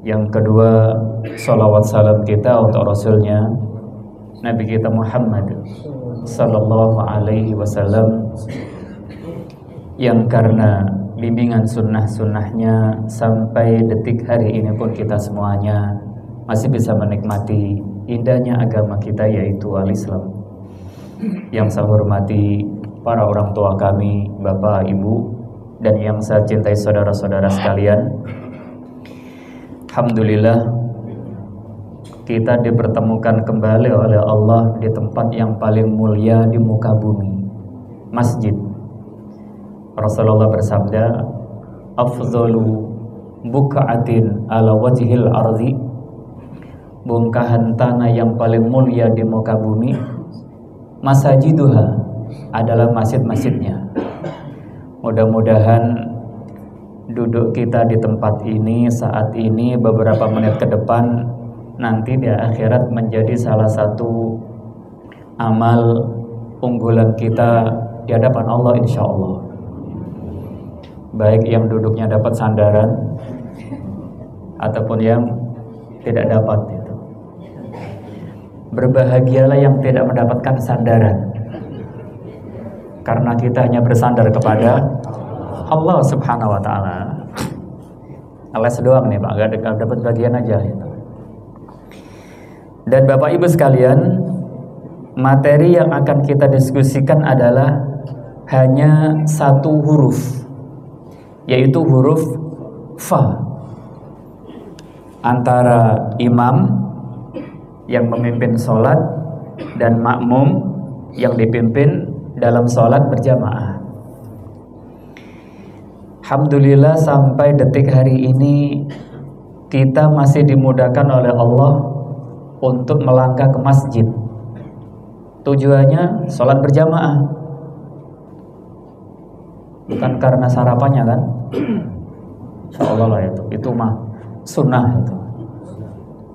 Yang kedua, salawat salam kita untuk Rasulnya Nabi kita Muhammad sallallahu alaihi wasallam, yang karena bimbingan sunnah-sunnahnya sampai detik hari ini pun kita semuanya masih bisa menikmati indahnya agama kita, yaitu al-Islam. Yang saya hormati para orang tua kami, bapak, ibu, dan yang saya cintai saudara-saudara sekalian, alhamdulillah kita dipertemukan kembali oleh Allah di tempat yang paling mulia di muka bumi, masjid. Rasulullah bersabda, afdhalu buq'atin ala wajhil ardi, bongkahan tanah yang paling mulia di muka bumi, masajiduha, adalah masjid-masjidnya. Mudah-mudahan duduk kita di tempat ini saat ini beberapa menit ke depan nanti di akhirat menjadi salah satu amal unggulan kita di hadapan Allah, insya Allah. Baik yang duduknya dapat sandaran ataupun yang tidak dapat itu. Berbahagialah yang tidak mendapatkan sandaran, karena kita hanya bersandar kepada Allah subhanahu wa ta'ala. Alas doang nih Pak, gak dapat bagian aja gitu. Dan Bapak Ibu sekalian, materi yang akan kita diskusikan adalah hanya satu huruf, yaitu huruf Fa. Antara imam yang memimpin sholat dan makmum yang dipimpin dalam sholat berjamaah. Alhamdulillah sampai detik hari ini kita masih dimudahkan oleh Allah untuk melangkah ke masjid. Tujuannya sholat berjamaah, bukan karena sarapannya kan? Insya Allah lah itu mah sunnah itu,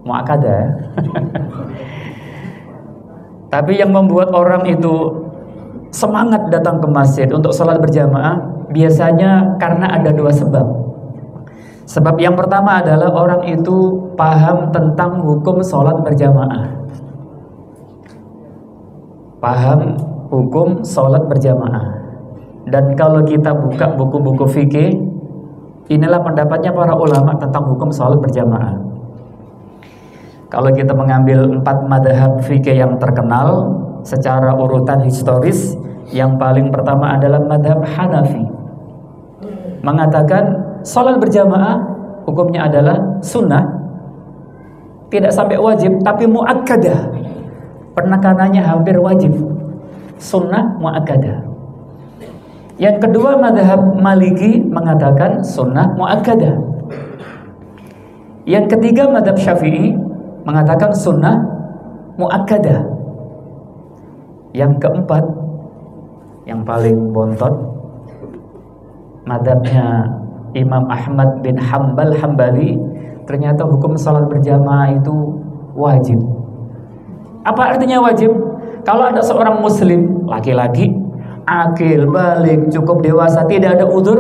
muakkadah ya. Tapi yang membuat orang itu semangat datang ke masjid untuk sholat berjamaah biasanya karena ada dua sebab. Sebab yang pertama adalah orang itu paham tentang hukum sholat berjamaah. Paham hukum sholat berjamaah. Dan kalau kita buka buku-buku fikih, inilah pendapatnya para ulama tentang hukum sholat berjamaah. Kalau kita mengambil 4 madhab fikih yang terkenal secara urutan historis, yang paling pertama adalah madhab Hanafi, mengatakan sholat berjamaah hukumnya adalah sunnah, tidak sampai wajib, tapi muakkadah, penekanannya hampir wajib, sunnah muakkadah. Yang kedua madhab Maliki mengatakan sunnah muakkadah. Yang ketiga madhab Syafi'i mengatakan sunnah muakkadah. Yang keempat, yang paling bontot, madhabnya Imam Ahmad bin Hambali, ternyata hukum salat berjamaah itu wajib. Apa artinya wajib? Kalau ada seorang muslim, laki-laki, akil, balik, cukup dewasa, tidak ada udzur,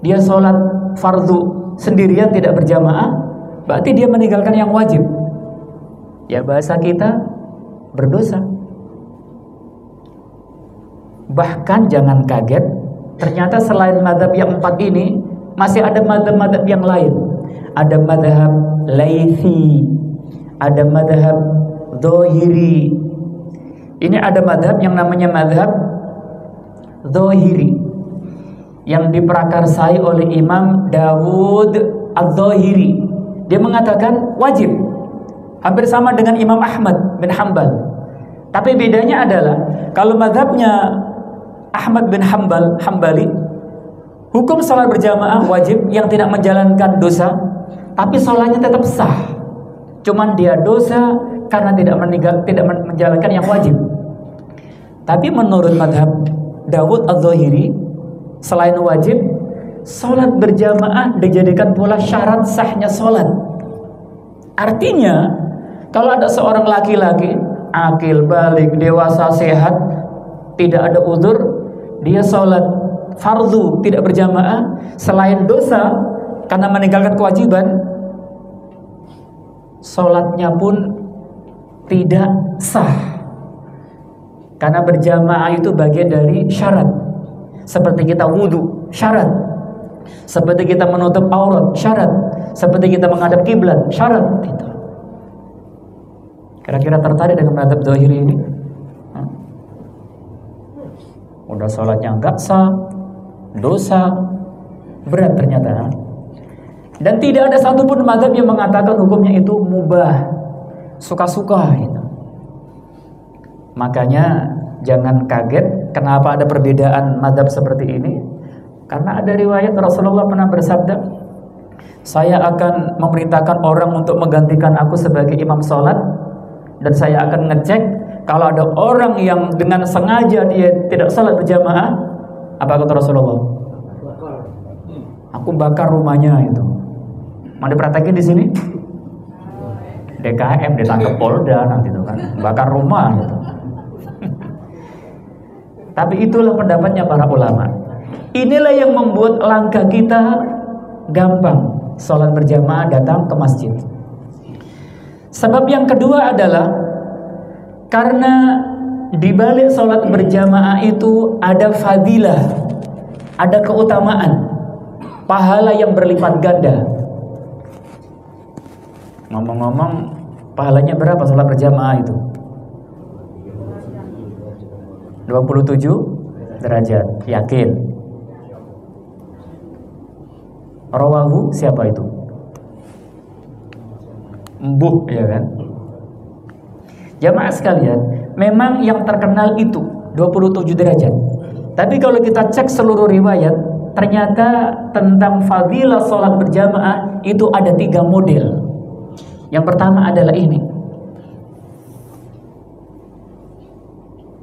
dia sholat fardu sendirian tidak berjamaah, berarti dia meninggalkan yang wajib. Ya bahasa kita, berdosa. Bahkan jangan kaget, ternyata selain madhab yang 4 ini masih ada madhab-madhab yang lain. Ada madhab Laythi, ada madhab Dhohiri. Ini ada madhab yang namanya madhab Dhohiri, yang diprakarsai oleh Imam Dawud Ad-Dhohiri. Dia mengatakan wajib, hampir sama dengan Imam Ahmad bin Hambal. Tapi bedanya adalah kalau madhabnya Ahmad bin Hambali, hukum salat berjamaah wajib, yang tidak menjalankan dosa, tapi salatnya tetap sah. Cuman dia dosa karena tidak menjalankan yang wajib. Tapi menurut madhab Dawud Adz-Dzahiri, selain wajib, salat berjamaah dijadikan pula syarat sahnya salat. Artinya, kalau ada seorang laki-laki akil, balik, dewasa, sehat, tidak ada udzur, dia sholat fardu tidak berjamaah, selain dosa karena meninggalkan kewajiban, sholatnya pun tidak sah. Karena berjamaah itu bagian dari syarat. Seperti kita wudhu, syarat. Seperti kita menutup aurat, syarat. Seperti kita menghadap kiblat, syarat. Gitu. Kira-kira tertarik dengan mazhab Dzahiri ini? Udah sholatnya enggak sah, dosa, berat ternyata. Dan tidak ada satupun mazhab yang mengatakan hukumnya itu mubah, suka-suka gitu. Makanya jangan kaget kenapa ada perbedaan mazhab seperti ini. Karena ada riwayat Rasulullah pernah bersabda, saya akan memerintahkan orang untuk menggantikan aku sebagai imam sholat, dan saya akan ngecek kalau ada orang yang dengan sengaja dia tidak sholat berjamaah, apa kata Rasulullah? Aku bakar rumahnya itu. Mau dipraktekin di sini? DKM ditangkap Polda nanti itu kan, bakar rumah gitu. Tapi itulah pendapatnya para ulama. Inilah yang membuat langkah kita gampang sholat berjamaah, datang ke masjid. Sebab yang kedua adalah karena di balik sholat berjamaah itu ada fadilah, ada keutamaan, pahala yang berlipat ganda. Ngomong-ngomong, pahalanya berapa sholat berjamaah itu? 27 derajat, yakin? Rawahu siapa itu? Embuh, ya kan? Jamaah sekalian, memang yang terkenal itu 27 derajat. Tapi kalau kita cek seluruh riwayat, ternyata tentang fadilah sholat berjamaah itu ada 3 model. Yang pertama adalah ini.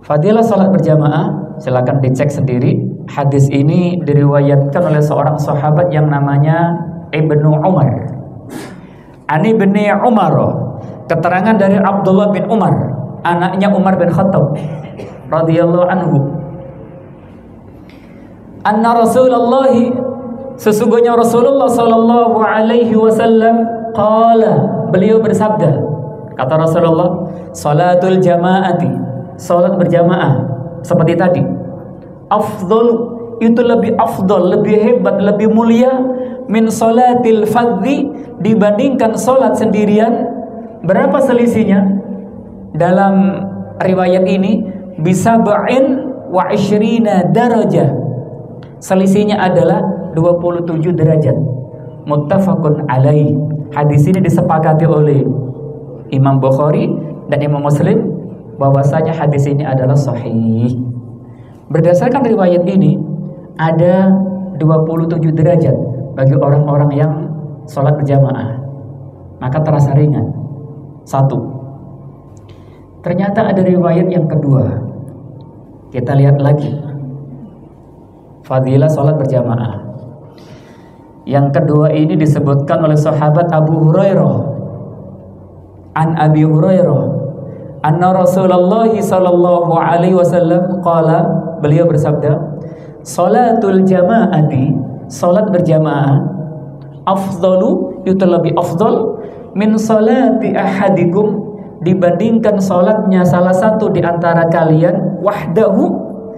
Fadilah sholat berjamaah, silakan dicek sendiri. Hadis ini diriwayatkan oleh seorang sahabat yang namanya Ibnu Umar. Ani bin Umar, keterangan dari Abdullah bin Umar, anaknya Umar bin Khattab radhiyallahu anhu. Anna Rasulullah, sesungguhnya Rasulullah sallallahu alaihi wasallam qala, beliau bersabda, kata Rasulullah, salatul jamaati, salat berjamaah seperti tadi, afdhalu, itu lebih afdal, lebih hebat, lebih mulia min salatil fadhi, dibandingkan salat sendirian. Berapa selisihnya? Dalam riwayat ini bisa ba'in wa ishrina darajah, selisihnya adalah 27 derajat. Muttafaqun alaih. Hadis ini disepakati oleh Imam Bukhari dan Imam Muslim bahwasanya hadis ini adalah sahih. Berdasarkan riwayat ini ada 27 derajat bagi orang-orang yang sholat berjamaah, maka terasa ringan. 1. Ternyata ada riwayat yang kedua. Kita lihat lagi fadilah sholat berjamaah. Yang kedua ini disebutkan oleh sahabat Abu Hurairah. An Abi Hurairah, anna Rasulullah sallallahu alaihi wasallam qala, beliau bersabda, salatul jamaati, salat berjamaah, afdalu, itu lebih afdal min salati ahadikum, dibandingkan salatnya salah satu di antara kalian wahdahu,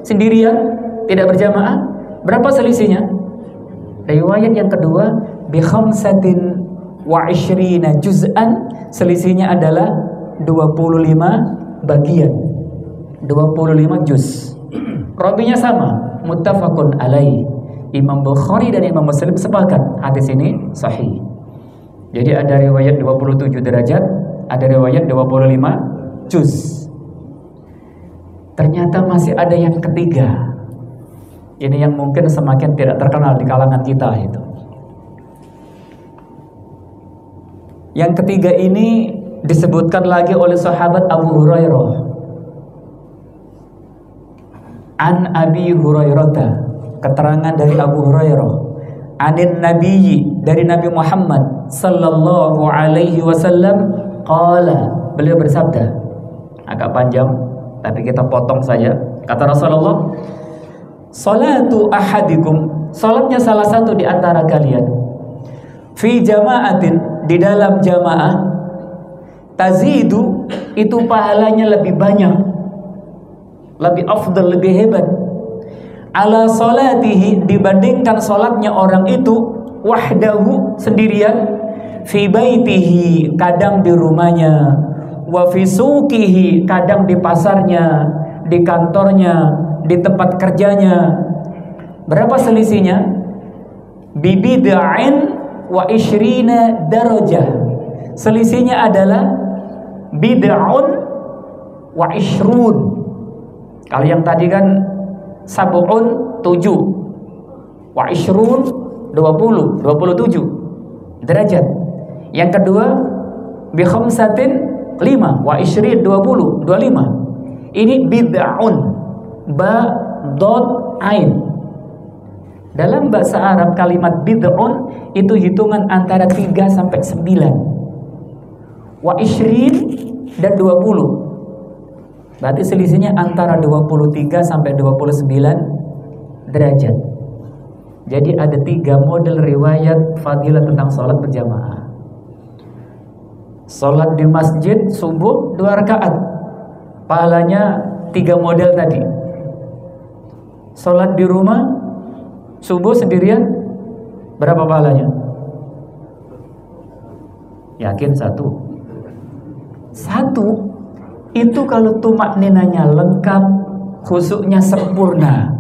sendirian, tidak berjamaah. Berapa selisihnya? Riwayat yang kedua, bi khamsatin wa ishrina juz'an, selisihnya adalah 25 bagian, 25 juz. Rawinya sama, muttafaqun alaih. Imam Bukhari dan Imam Muslim sepakat hadis ini sahih. Jadi ada riwayat 27 derajat, ada riwayat 25 juz. Ternyata masih ada yang ketiga. Ini yang mungkin semakin tidak terkenal di kalangan kita itu. Yang ketiga ini disebutkan lagi oleh sahabat Abu Hurairah. An Abi Hurairah, keterangan dari Abu Hurairah. Anin Nabiyyi, dari Nabi Muhammad sallallahu alaihi wasallam, qala, beliau bersabda. Agak panjang tapi kita potong saja. Kata Rasulullah, salatu ahadikum, salatnya salah satu di antara kalian, fi jama'atin, di dalam jamaah, tazidu, itu pahalanya lebih banyak, lebih afdal, lebih hebat, ala salatihi, dibandingkan salatnya orang itu wahdahu, sendirian, fi baitihi, kadang di rumahnya, wa fi suqihi, kadang di pasarnya, di kantornya, di tempat kerjanya. Berapa selisihnya? Bibid'ain wa ishrina darajah. Selisihnya adalah bid'un wa ishrun. Kalau yang tadi kan sab'un 7, wa ishrun 27 derajat. Yang kedua bi khamsatin 5, wa ishrin 25. Ini bid'un, ba dot ain. Dalam bahasa Arab kalimat bid'un itu hitungan antara 3 sampai 9. Wa ishrin dan 20. Berarti selisihnya antara 23 sampai 29 derajat. Jadi ada 3 model riwayat fadilah tentang sholat berjamaah. Sholat di masjid subuh 2 rakaat, pahalanya 3 model tadi. Sholat di rumah subuh sendirian, berapa pahalanya? Yakin 1? 1 itu kalau tumak ninanya lengkap, khusyuknya sempurna.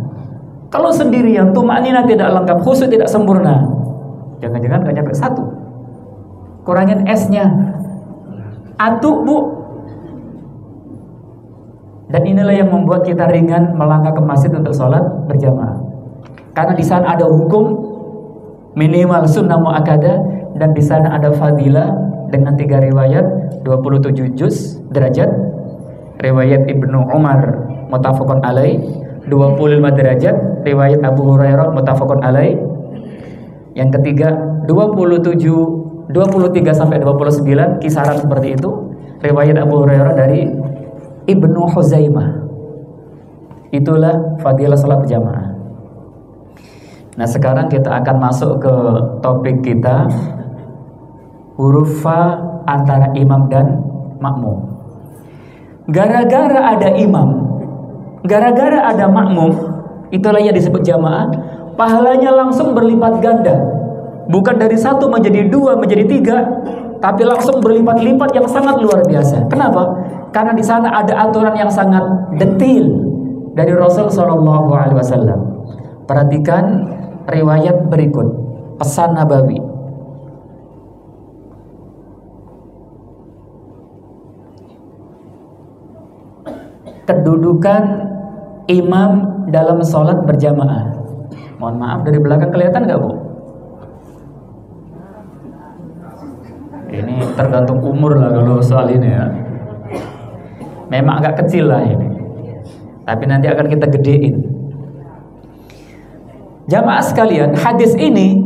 Kalau sendirian tumak nina tidak lengkap, khusyuk tidak sempurna, jangan-jangan gak nyampe 1. Kurangin S-nya. Atuk bu. Dan inilah yang membuat kita ringan melangkah ke masjid untuk sholat berjamaah. Karena di sana ada hukum minimal sunnah muakkadah, dan di sana ada fadilah dengan 3 riwayat 27 juz derajat. Riwayat Ibnu Umar muttafaqun alaih 25 derajat. Riwayat Abu Hurairah muttafaqun alaih. Yang ketiga 23 sampai 29, kisaran seperti itu. Riwayat Abu Hurairah dari Ibnu Huzaimah. Itulah fadilah salat berjamaah. Nah, sekarang kita akan masuk ke topik kita, huruf fa antara imam dan makmum. Gara-gara ada imam, gara-gara ada makmum, itulah yang disebut jamaah, pahalanya langsung berlipat ganda. Bukan dari 1 menjadi 2 menjadi 3, tapi langsung berlipat-lipat yang sangat luar biasa. Kenapa? Karena di sana ada aturan yang sangat detil dari Rasul SAW. Perhatikan riwayat berikut, pesan Nabawi. Kedudukan imam dalam sholat berjamaah. Mohon maaf, dari belakang kelihatan nggak bu? Ini tergantung umur lah kalau soal ini ya. Memang agak kecil lah ini, tapi nanti akan kita gedein. Jamaah sekalian, hadis ini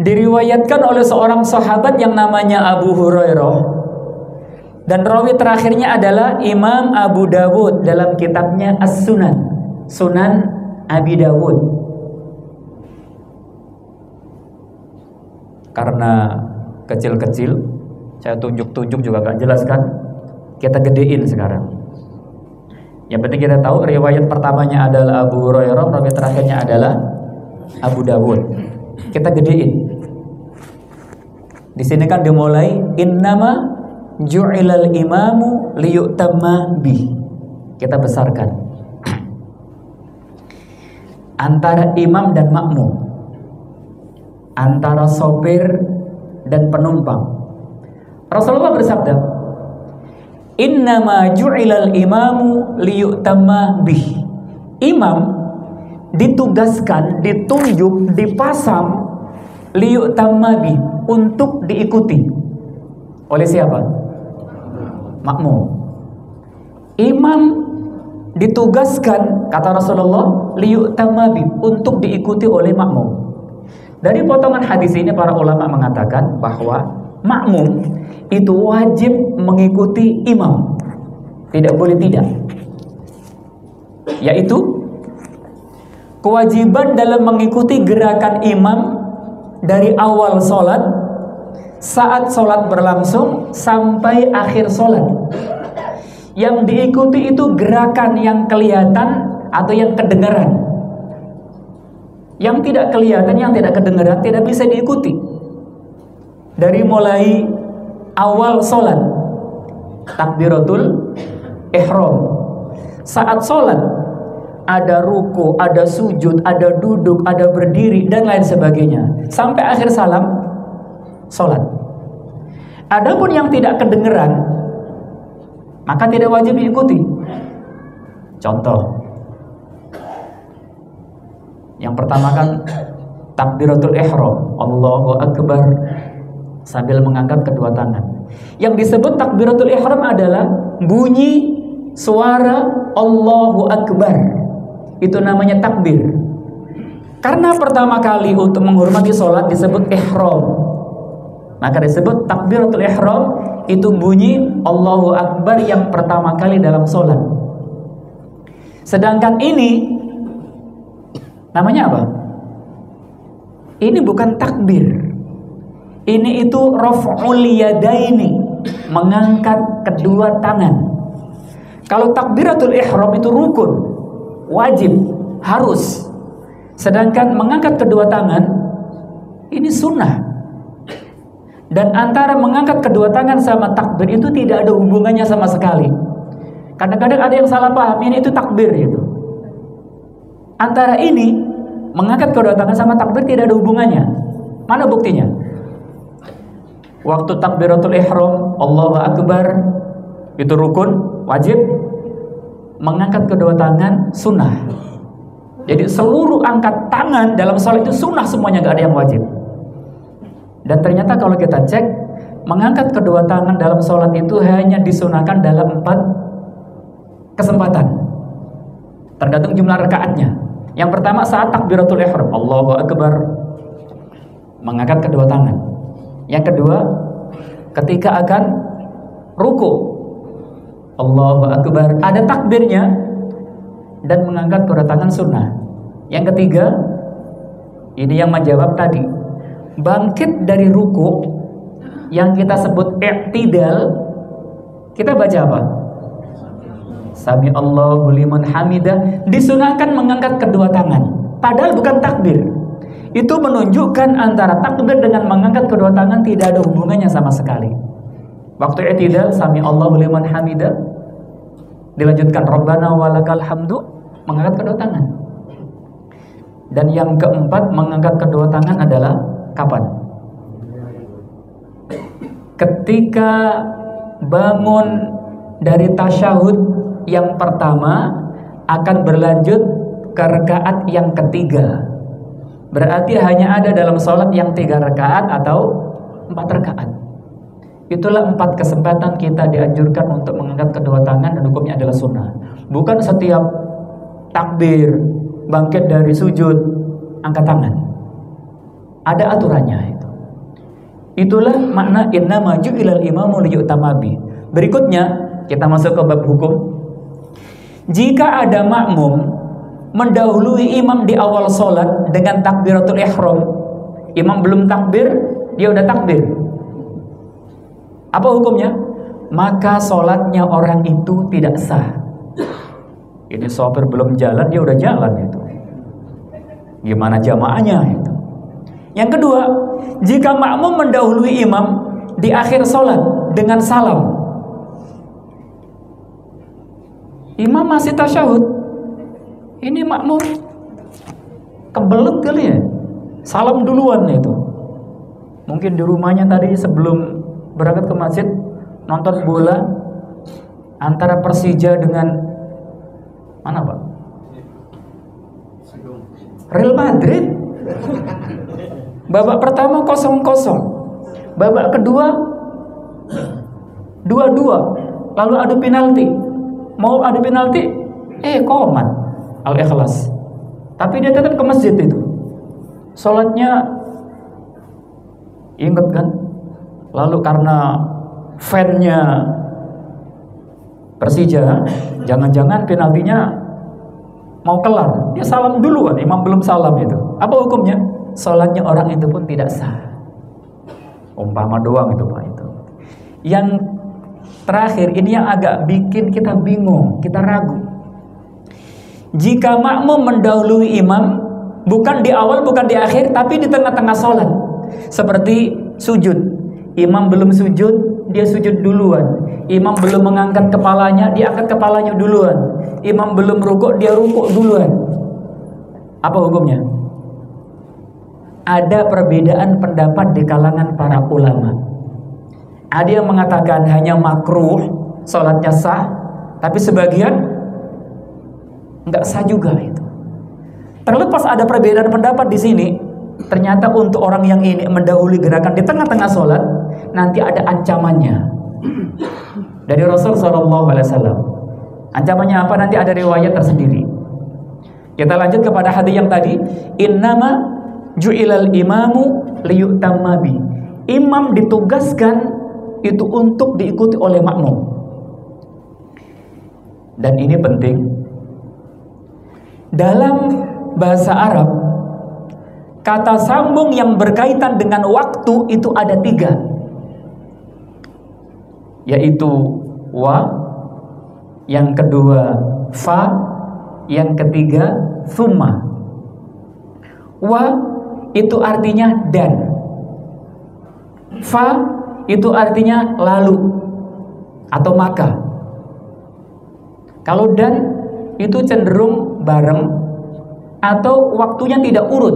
diriwayatkan oleh seorang sahabat yang namanya Abu Hurairah, dan rawi terakhirnya adalah Imam Abu Dawud dalam kitabnya As-Sunan, Sunan Abi Dawud. Karena kecil-kecil, saya tunjuk-tunjuk juga gak jelas kan, kita gedein sekarang. Yang penting kita tahu riwayat pertamanya adalah Abu Hurairah, rawi terakhirnya adalah Abu Dawud. Kita gedein. Di sini kan dimulai innama ju'ilal imamu liyutamma bih. Kita besarkan. Antara imam dan makmum, antara sopir dan penumpang, Rasulullah bersabda, innama ju'ilal imamu liyutamma bih. Imam ditugaskan, ditunjuk, dipasang liyutamma bih, untuk diikuti. Oleh siapa? Makmum. Imam ditugaskan, kata Rasulullah, liyutamma bih, untuk diikuti oleh makmum. Dari potongan hadis ini para ulama mengatakan bahwa makmum itu wajib mengikuti imam, tidak boleh tidak. Yaitu kewajiban dalam mengikuti gerakan imam dari awal sholat saat sholat berlangsung sampai akhir sholat. Yang diikuti itu gerakan yang kelihatan atau yang kedengaran. Yang tidak kelihatan, yang tidak kedengaran tidak bisa diikuti. Dari mulai awal sholat, takbiratul ihram. Saat sholat ada ruku, ada sujud, ada duduk, ada berdiri dan lain sebagainya. Sampai akhir salam sholat. Adapun yang tidak kedengeran, maka tidak wajib diikuti. Contoh, yang pertama kan takbiratul ihram, Allahu Akbar, sambil mengangkat kedua tangan. Yang disebut takbiratul ihram adalah bunyi suara Allahu Akbar. Itu namanya takbir. Karena pertama kali untuk menghormati sholat disebut ihram, maka disebut takbiratul ihram. Itu bunyi Allahu Akbar yang pertama kali dalam sholat. Sedangkan ini namanya apa? Ini bukan takbir. Ini itu raf'ul yadaini, mengangkat kedua tangan. Kalau takbiratul ihram itu rukun, wajib, harus. Sedangkan mengangkat kedua tangan ini sunnah. Dan antara mengangkat kedua tangan sama takbir itu tidak ada hubungannya sama sekali. Kadang-kadang ada yang salah paham, ini itu takbir gitu. Antara ini mengangkat kedua tangan sama takbir tidak ada hubungannya. Mana buktinya? Waktu takbiratul ihram, Allahu Akbar, itu rukun, wajib. Mengangkat kedua tangan sunnah. Jadi seluruh angkat tangan dalam sholat itu sunnah semuanya, gak ada yang wajib. Dan ternyata kalau kita cek, mengangkat kedua tangan dalam sholat itu hanya disunahkan dalam 4 kesempatan, tergantung jumlah rakaatnya. Yang pertama saat takbiratul ihram, Allahu Akbar, mengangkat kedua tangan. Yang kedua ketika akan ruku, Allahu Akbar, ada takbirnya dan mengangkat kedua tangan sunnah. Yang ketiga, ini yang menjawab tadi, bangkit dari ruku yang kita sebut i'tidal, kita baca apa? Sami Allahu liman hamidah. Disunahkan mengangkat kedua tangan, padahal bukan takbir. Itu menunjukkan antara takbir dengan mengangkat kedua tangan tidak ada hubungannya sama sekali. Waktu i'tidal, Sami Allahu liman hamidah, dilanjutkan Rabbana walakal hamdu, mengangkat kedua tangan. Dan yang keempat, mengangkat kedua tangan adalah kapan? Ketika bangun dari tasyahud yang pertama akan berlanjut ke rakaat yang ketiga. Berarti hanya ada dalam sholat yang 3 rakaat atau 4 rakaat. Itulah 4 kesempatan kita dianjurkan untuk mengangkat kedua tangan, dan hukumnya adalah sunnah. Bukan setiap takbir, bangkit dari sujud, angkat tangan. Ada aturannya itu. Itulah makna innama ju'ilal imamu liyu'tama bi. Berikutnya kita masuk ke bab hukum. Jika ada makmum mendahului imam di awal sholat dengan takbiratul ihram, imam belum takbir, dia udah takbir, apa hukumnya? Maka sholatnya orang itu tidak sah. Ini sopir belum jalan, dia udah jalan itu. Gimana jamaahnya itu? Yang kedua, jika makmum mendahului imam di akhir sholat dengan salam, imam masih tasyahud, ini makmum kebelet kali ya, salam duluan itu. Mungkin di rumahnya tadi sebelum berangkat ke masjid nonton bola antara Persija dengan mana Pak? Real Madrid. Babak pertama 0-0, babak kedua 2-2, lalu adu penalti. Mau adu penalti, komat Al-Ikhlas. Tapi dia tetap ke masjid itu. Sholatnya inget kan? Lalu karena fan-nya Persija, jangan-jangan penaltinya mau kelar, dia salam duluan, imam belum salam itu. Apa hukumnya? Sholatnya orang itu pun tidak sah. Umpama doang itu Pak itu. Yang terakhir ini yang agak bikin kita bingung, kita ragu. Jika makmum mendahului imam, bukan di awal, bukan di akhir, tapi di tengah-tengah sholat. Seperti sujud, imam belum sujud, dia sujud duluan. Imam belum mengangkat kepalanya, dia angkat kepalanya duluan. Imam belum rukuk, dia rukuk duluan. Apa hukumnya? Ada perbedaan pendapat di kalangan para ulama. Ada yang mengatakan hanya makruh, sholatnya sah, tapi sebagian nggak sah juga itu. Terlepas ada perbedaan pendapat di sini, ternyata untuk orang yang ini mendahului gerakan di tengah-tengah sholat, nanti ada ancamannya dari Rasul SAW. Ancamannya apa? Nanti ada riwayat tersendiri. Kita lanjut kepada hadis yang tadi. Innama ju'ilal imamu liyu'tamma bi. Imam ditugaskan itu untuk diikuti oleh makmum. Dan ini penting. Dalam bahasa Arab, kata sambung yang berkaitan dengan waktu itu ada 3, yaitu wa, yang kedua fa, yang ketiga thumma. Wa itu artinya dan, fa itu artinya lalu atau maka. Kalau dan itu cenderung bareng atau waktunya tidak urut.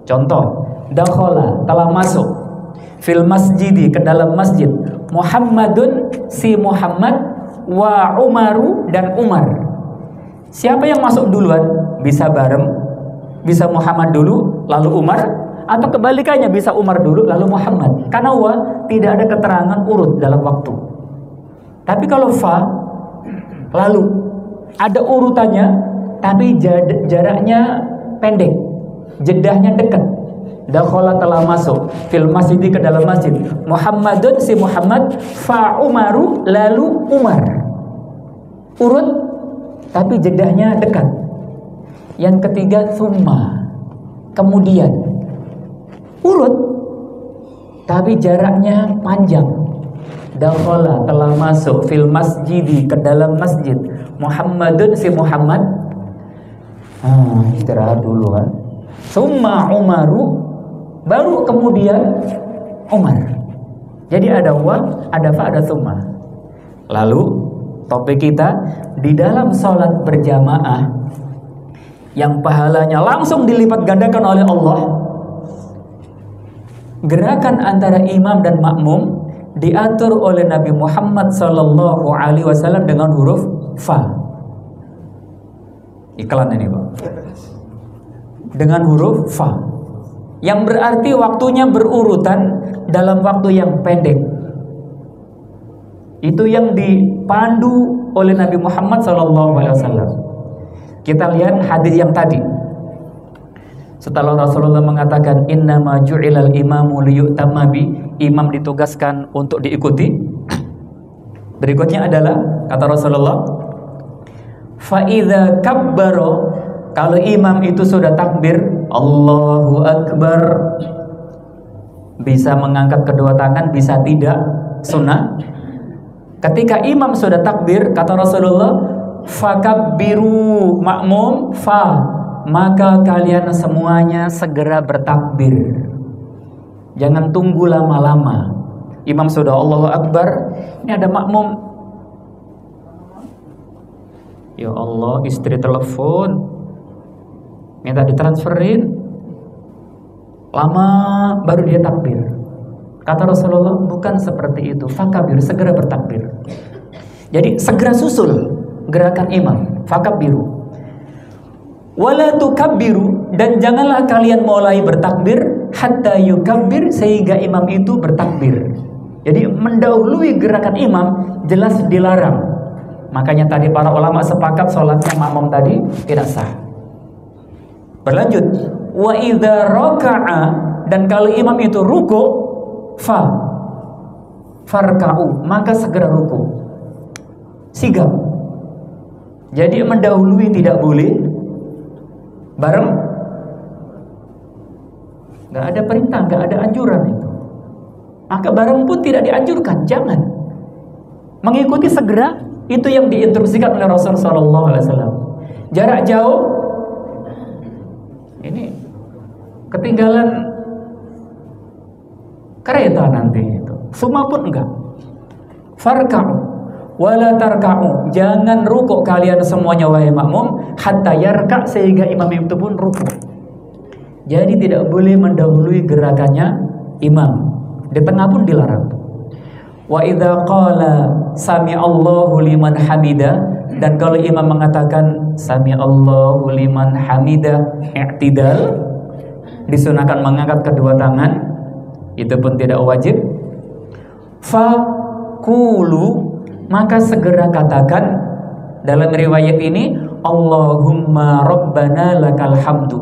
Contoh, dakhala, telah masuk, fil masjidi, ke dalam masjid, Muhammadun, si Muhammad, wa Umaru, dan Umar. Siapa yang masuk duluan? Bisa bareng, bisa Muhammad dulu lalu Umar, atau kebalikannya, bisa Umar dulu lalu Muhammad. Karena wa tidak ada keterangan urut dalam waktu. Tapi kalau fa, lalu ada urutannya, tapi jaraknya pendek, jedahnya dekat. Dakhala, telah masuk, fil masjid, ke dalam masjid, Muhammadun, si Muhammad, fa Umaru, lalu Umar. Urut tapi jedahnya dekat. Yang ketiga thumma, kemudian. Urut tapi jaraknya panjang. Dakhala, telah masuk, fil masjidi, ke dalam masjid, Muhammadun, si Muhammad, istirahat dulu kan. Summa Umaru, baru kemudian Umar. Jadi ada wa, ada fa, ada summa. Lalu topik kita di dalam sholat berjamaah yang pahalanya langsung dilipat gandakan oleh Allah, gerakan antara imam dan makmum diatur oleh Nabi Muhammad SAW dengan huruf fa. Iklan ini Pak. Dengan huruf fa, yang berarti waktunya berurutan dalam waktu yang pendek. Itu yang dipandu oleh Nabi Muhammad SAW. Kita lihat hadis yang tadi. Setelah Rasulullah mengatakan innama ju'ilal imamu liyu'tamma bi, imam ditugaskan untuk diikuti. Berikutnya adalah kata Rasulullah, fa idza kabbara, kalau imam itu sudah takbir, Allahu Akbar, bisa mengangkat kedua tangan, bisa tidak, sunnah. Ketika imam sudah takbir, kata Rasulullah, fakabbiru, makmum, fa, maka kalian semuanya segera bertakbir. Jangan tunggu lama-lama. Imam sudah Allahu Akbar, ini ada makmum, ya Allah, istri telepon, minta ditransferin, lama baru dia takbir. Kata Rasulullah, bukan seperti itu. Fakabir, segera bertakbir. Jadi segera susul gerakan imam, fakabiru. Wala tukabbiru, dan janganlah kalian mulai bertakbir hatta yukabbir, sehingga imam itu bertakbir. Jadi mendahului gerakan imam jelas dilarang. Makanya tadi para ulama sepakat sholatnya makmum tadi tidak sah. Berlanjut, wa idza raka'a, dan kalau imam itu ruku, farka'u, maka segera ruku. Sigap. Jadi mendahului tidak boleh, bareng nggak ada perintah, nggak ada anjuran itu. maka bareng pun tidak dianjurkan, jangan. Mengikuti segera, itu yang diinstruksikan oleh Rasul sallallahu alaihi wasallam. Jarak jauh ini ketinggalan kereta nanti itu. Semua pun enggak. Farka'u wala tarka'u, jangan rukuk kalian semuanya wahai makmum, hatta yarka, sehingga imam itu pun rukuk. Jadi tidak boleh mendahului gerakannya imam. Di tengah pun dilarang. Wa idza qala sami'allahu liman hamida, dan kalau imam mengatakan sami'allahu liman hamida, i'tidal, disunahkan mengangkat kedua tangan, itu pun tidak wajib. Faqulu, maka segera katakan, dalam riwayat ini Allahumma rabbana lakal hamdu.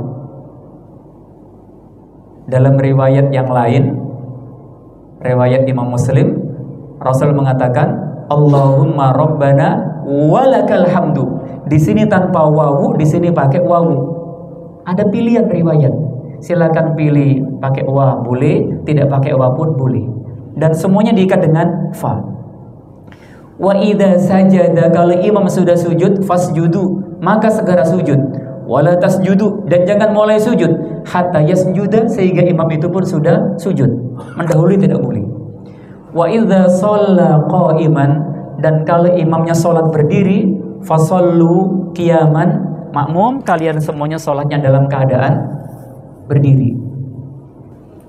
Dalam riwayat yang lain, riwayat Imam Muslim, Rasul mengatakan Allahumma rabbana walakal hamdu. Di sini tanpa wawu, di sini pakai wawu. Ada pilihan riwayat. Silakan pilih pakai wa boleh, tidak pakai wa pun boleh. Dan semuanya diikat dengan fa. Wa idza sajada, kalau imam sudah sujud, fasjudu, maka segera sujud. Wala tasjudu, dan jangan mulai sujud hatta yasjuda, sehingga imam itu pun sudah sujud. Mendahului tidak boleh. Wa idza shalla qa'iman, dan kalau imamnya sholat berdiri, fasallu qiyaman, makmum kalian semuanya sholatnya dalam keadaan berdiri.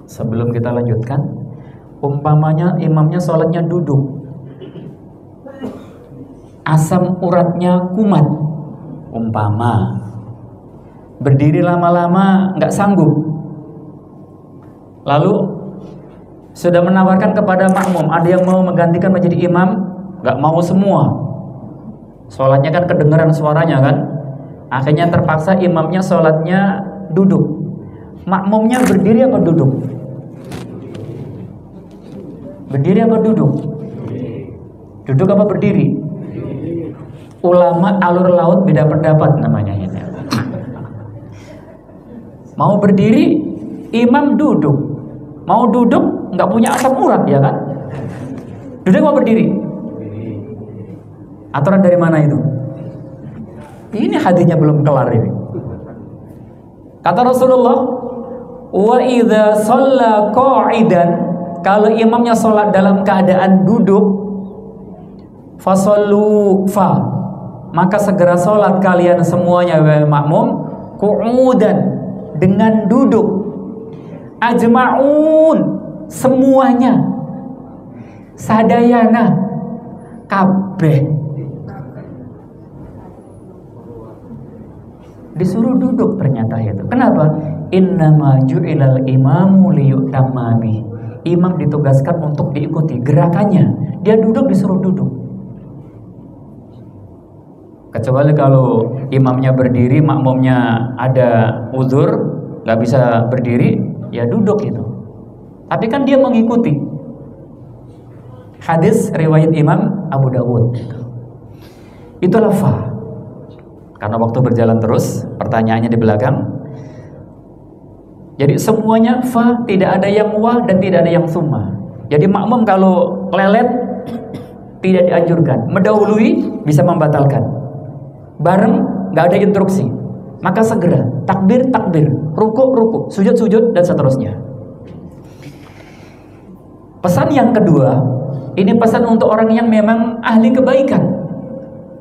Sebelum kita lanjutkan, umpamanya imamnya sholatnya duduk, asam uratnya kumat, umpama berdiri lama-lama nggak sanggup, lalu sudah menawarkan kepada makmum, ada yang mau menggantikan menjadi imam, nggak mau semua, sholatnya kan kedengaran suaranya kan, akhirnya terpaksa imamnya sholatnya duduk. Makmumnya berdiri apa duduk? Berdiri apa duduk? Duduk apa berdiri? Ulama alur laut beda pendapat namanya ini. Mau berdiri, imam duduk. Mau duduk, nggak punya asam urat ya kan? Duduk apa berdiri? Aturan dari mana itu? Ini hadisnya belum kelar ini. Kata Rasulullah, wa idza shalla qa'idan, kalau imamnya sholat dalam keadaan duduk, fasallu fa, maka segera sholat kalian semuanya wahai makmum, qu'udan, dengan duduk, ajma'un, semuanya, sadayana, kabeh, disuruh duduk ternyata itu. Kenapa? Innama ju'ilal imamu liyu'tamma bih. Imam ditugaskan untuk diikuti gerakannya. Dia duduk disuruh duduk. Kecuali kalau imamnya berdiri, makmumnya ada uzur, nggak bisa berdiri, ya duduk itu. Tapi kan dia mengikuti. Hadis riwayat Imam Abu Dawud. Itulah fa. Karena waktu berjalan terus, pertanyaannya di belakang. Jadi semuanya fa, tidak ada yang wa dan tidak ada yang summa. Jadi makmum kalau lelet tidak dianjurkan. Mendahului bisa membatalkan. Bareng nggak ada instruksi. Maka segera takbir takbir, ruku ruku, sujud sujud dan seterusnya. Pesan yang kedua, ini pesan untuk orang yang memang ahli kebaikan,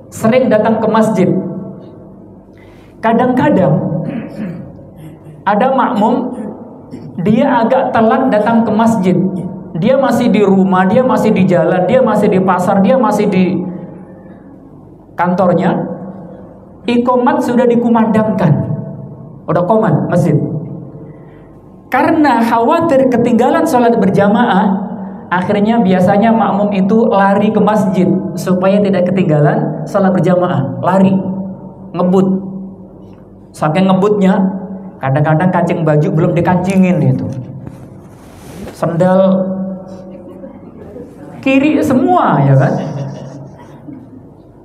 sering datang ke masjid. Kadang-kadang ada makmum, dia agak telat datang ke masjid. Dia masih di rumah, dia masih di jalan, dia masih di pasar, dia masih di kantornya. Iqomat sudah dikumandangkan, udah qomat masjid. Karena khawatir ketinggalan sholat berjamaah, akhirnya biasanya makmum itu lari ke masjid supaya tidak ketinggalan sholat berjamaah. Lari, ngebut. Saking ngebutnya, kadang-kadang kancing baju belum dikancingin itu, sendal kiri semua ya kan,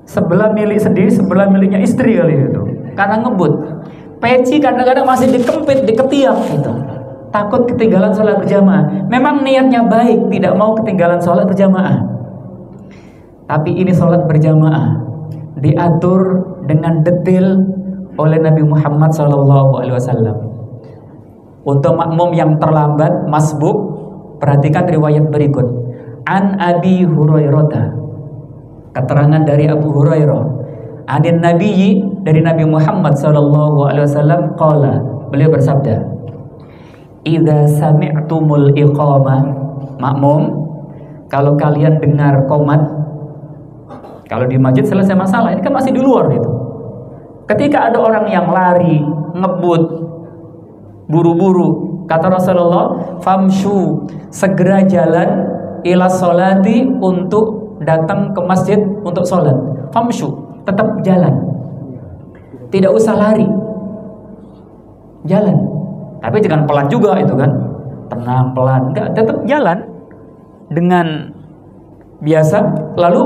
sebelah milik sendiri, sebelah miliknya istri kali itu, karena ngebut. Peci kadang-kadang masih dikempit, diketiak gitu, takut ketinggalan sholat berjamaah. Memang niatnya baik, tidak mau ketinggalan sholat berjamaah. Tapi ini sholat berjamaah diatur dengan detail oleh Nabi Muhammad SAW. Untuk makmum yang terlambat, masbuk, perhatikan riwayat berikut. An Abi Hurairah, keterangan dari Abu Hurairah. Anin Nabiyyi, dari Nabi Muhammad SAW, qala, beliau bersabda, idza sami'tumul iqamah, makmum, kalau kalian dengar qomat, kalau di masjid selesai masalah, ini kan masih di luar itu. Ketika ada orang yang lari, ngebut, buru-buru, kata Rasulullah, famshu, segera jalan ila sholati, untuk datang ke masjid untuk sholat. Famshu, tetap jalan, tidak usah lari, jalan. Tapi jangan pelan juga itu kan, tenang, pelan, enggak, tetap jalan dengan biasa. Lalu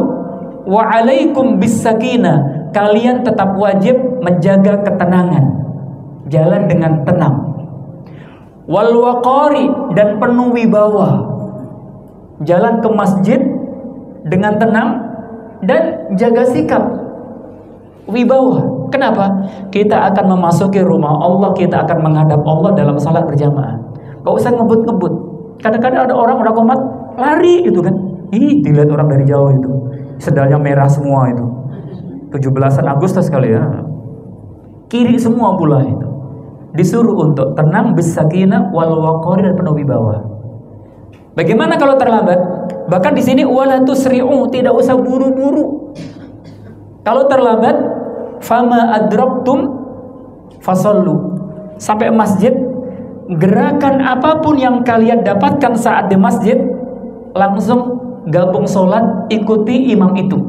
wa alaikum bis sakinah, kalian tetap wajib menjaga ketenangan, jalan dengan tenang. Wal waqari, dan penuh wibawa, jalan ke masjid dengan tenang dan jaga sikap wibawa. Kenapa? Kita akan memasuki rumah Allah, kita akan menghadap Allah dalam salat berjamaah. Gak usah ngebut-ngebut. Kadang-kadang ada orang udah qomat lari gitu kan. Ih, dilihat orang dari jauh itu, sedalnya merah semua itu. 17 Agustus kali ya. Kiri semua pula itu. Disuruh untuk tenang, bisakinah wal waqari, dan penuh wibawa. Bagaimana kalau terlambat? Bahkan di sini wala tusri'u, tidak usah buru-buru. Kalau terlambat, fama adraktum fasallu, sampai masjid, gerakan apapun yang kalian dapatkan saat di masjid, langsung gabung sholat, ikuti imam itu.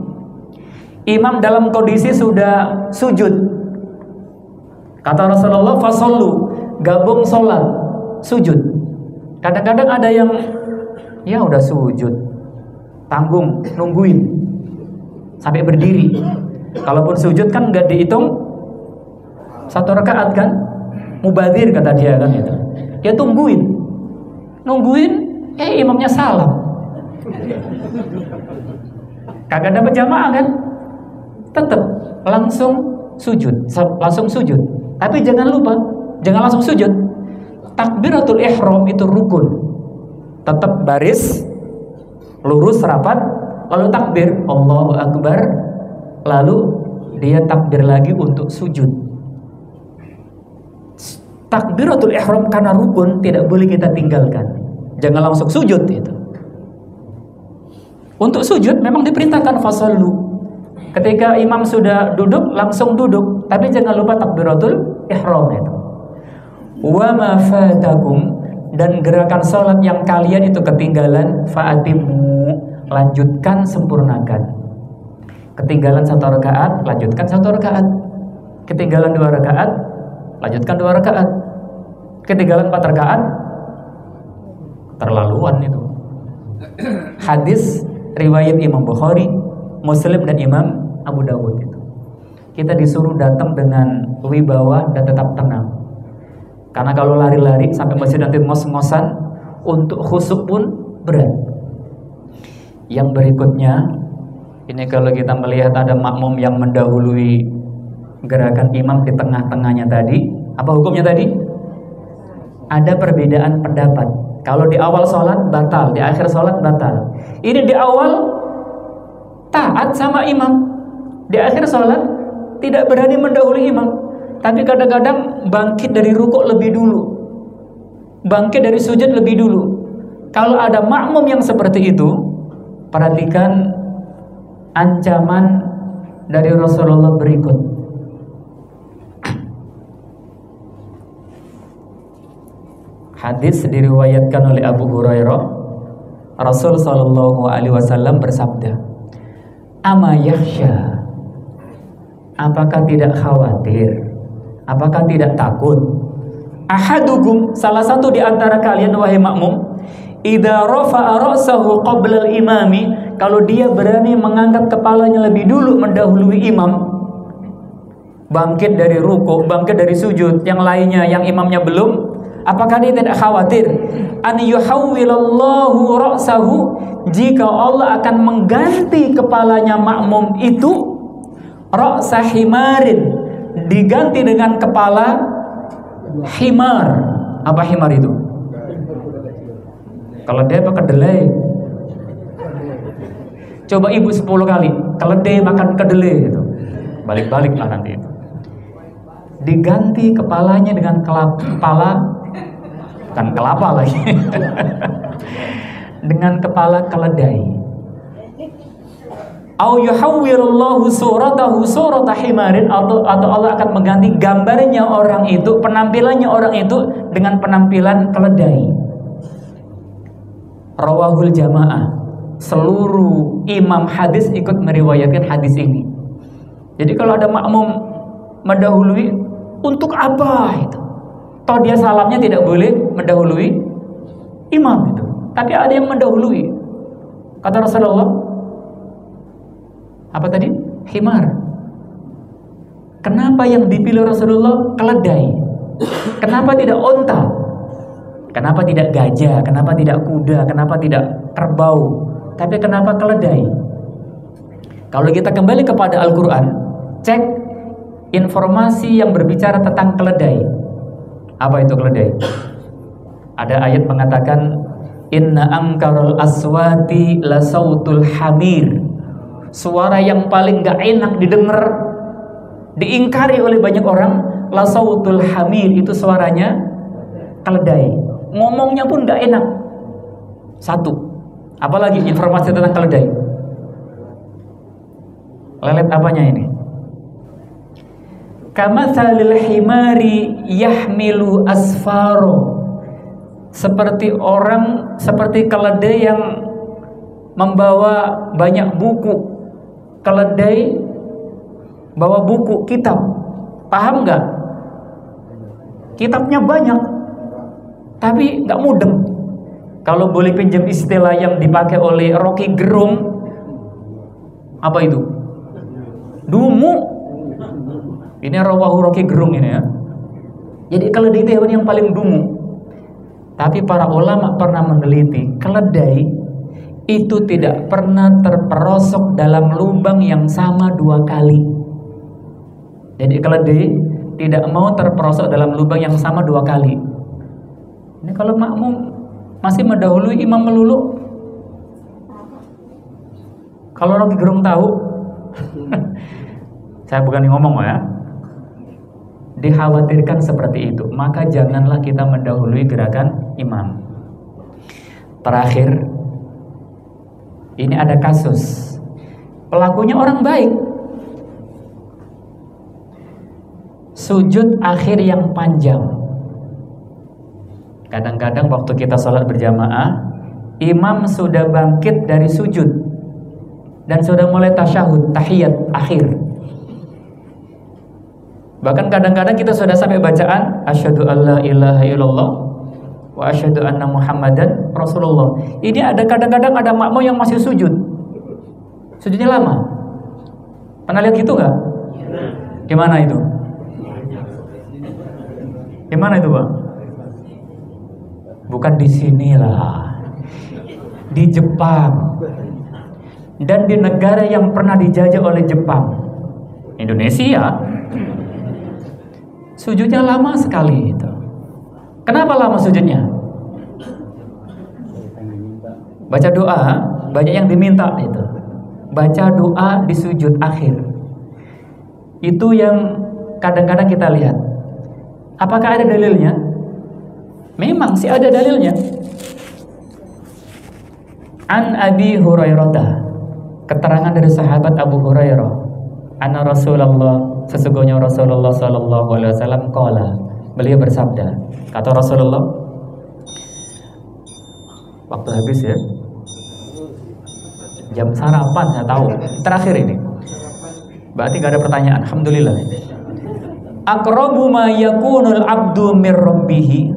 Imam dalam kondisi sudah sujud, kata Rasulullah, fasallu, gabung sholat, sujud. Kadang-kadang ada yang ya udah sujud, tanggung, nungguin sampai berdiri. Kalaupun sujud kan nggak dihitung 1 rakaat kan, mubadir kata dia kan itu. Dia nungguin, imamnya salam. Kagak dapat jamaah kan? Tetap langsung sujud. Tapi jangan lupa, jangan langsung sujud. Takbiratul ihram itu rukun. Tetap baris, lurus, rapat, lalu takbir, Allahu Akbar, lalu dia takbir lagi untuk sujud. Takbiratul ihram karena rukun, tidak boleh kita tinggalkan. Jangan langsung sujud itu. Untuk sujud memang diperintahkan fasallu. Ketika imam sudah duduk, langsung duduk, tapi jangan lupa takbiratul ihram itu. Wa ma fatakum, dan gerakan salat yang kalian itu ketinggalan, fa'atimu, lanjutkan, sempurnakan. Ketinggalan 1 rakaat, lanjutkan 1 rakaat. Ketinggalan 2 rakaat, lanjutkan 2 rakaat. Ketinggalan 4 rakaat, terlaluan itu. Hadis riwayat Imam Bukhari, Muslim, dan Imam Abu Dawud itu. Kita disuruh datang dengan wibawa dan tetap tenang. Karena kalau lari-lari sampai masjid nanti ngos-ngosan, untuk khusyuk pun berat. Yang berikutnya, ini kalau kita melihat ada makmum yang mendahului gerakan imam di tengah-tengahnya tadi, apa hukumnya tadi? Ada perbedaan pendapat. Kalau di awal sholat batal, di akhir sholat batal. Ini di awal taat sama imam, di akhir sholat tidak berani mendahului imam. Tapi kadang-kadang bangkit dari rukuk lebih dulu, bangkit dari sujud lebih dulu. Kalau ada makmum yang seperti itu, perhatikan ancaman dari Rasulullah berikut. Hadis diriwayatkan oleh Abu Hurairah. Rasul sallallahu alaihi wasallam bersabda, "Ama yakhsha, apakah tidak khawatir? Apakah tidak takut? Ahadukum, salah satu di antara kalian wahai makmum, idza rafa'a ra'sahu qabla al-imami, kalau dia berani mengangkat kepalanya lebih dulu mendahului imam, bangkit dari rukuk, bangkit dari sujud, yang lainnya yang imamnya belum, Apakah dia tidak khawatir an yuhawwilallahu ra'sahu, jika Allah akan mengganti kepalanya makmum itu ra'sa himarin, diganti dengan kepala himar. Apa himar itu? Kalau dia pakai kedelai. Coba ibu 10 kali keledai makan kedelai itu, balik-balik lah nanti itu. Diganti kepalanya dengan kepala, bukan kelapa lagi, dengan kepala keledai. Au yuhawwirullahu suratahu surata himarin, atau Allah akan mengganti gambarnya orang itu, penampilannya orang itu dengan penampilan keledai. Rawahul jamaah, seluruh imam hadis ikut meriwayatkan hadis ini. Jadi kalau ada makmum mendahului, untuk apa itu? Toh dia salamnya tidak boleh mendahului imam itu, tapi ada yang mendahului. Kata Rasulullah, apa tadi? Himar. Kenapa yang dipilih Rasulullah keledai? Kenapa tidak onta? Kenapa tidak gajah? Kenapa tidak kuda? Kenapa tidak kerbau? Tapi kenapa keledai? Kalau kita kembali kepada Al-Quran, cek informasi yang berbicara tentang keledai. Apa itu keledai? Ada ayat mengatakan, inna angkarul aswati la sautul hamir. Suara yang paling gak enak didengar, diingkari oleh banyak orang, la sautul hamir, itu suaranya keledai. Ngomongnya pun gak enak. Satu. Apalagi informasi tentang keledai? Lelet apanya ini? Kamatsalil himari yahmilu asfaro. Seperti keledai yang membawa banyak buku. Keledai bawa buku, kitab. Paham nggak? Kitabnya banyak, tapi nggak mudeng. Kalau boleh pinjam istilah yang dipakai oleh Rocky Gerung, apa itu? Dungu. Ini rawahu Rocky Gerung ini ya. Jadi keledai itu hewan yang paling dungu. Tapi para ulama pernah meneliti, keledai itu tidak pernah terperosok dalam lubang yang sama 2 kali. Jadi keledai tidak mau terperosok dalam lubang yang sama 2 kali. Ini kalau makmum masih mendahului imam melulu. Kalau Rocky Gerung tahu, saya bukan ngomong ya, dikhawatirkan seperti itu, maka janganlah kita mendahului gerakan imam. Terakhir, ini ada kasus, pelakunya orang baik, sujud akhir yang panjang. Kadang-kadang waktu kita sholat berjamaah, imam sudah bangkit dari sujud dan sudah mulai tasyahud, tahiyat akhir. Bahkan kadang-kadang kita sudah sampai bacaan asyhadu alla ilaha illallah wa asyhadu anna muhammadan rasulullah. Ini ada kadang-kadang ada makmum yang masih sujud. Sujudnya lama. Pernah lihat gitu nggak? Gimana itu? Gimana itu, Pak? Bukan di sinilah. Di Jepang. Dan di negara yang pernah dijajah oleh Jepang. Indonesia. Sujudnya lama sekali itu. Kenapa lama sujudnya? Baca doa, banyak yang diminta itu. Baca doa di sujud akhir. Itu yang kadang-kadang kita lihat. Apakah ada dalilnya? Memang sih ada dalilnya. An Abi Hurairah, keterangan dari sahabat Abu Hurairah, anna Rasulullah, sesungguhnya Rasulullah sallallahu alaihi wasallam qala, beliau bersabda, kata Rasulullah, waktu habis ya, jam sarapan saya tahu, terakhir ini, berarti gak ada pertanyaan, alhamdulillah. Aqrabu ma yakunul abdu mir rabbih,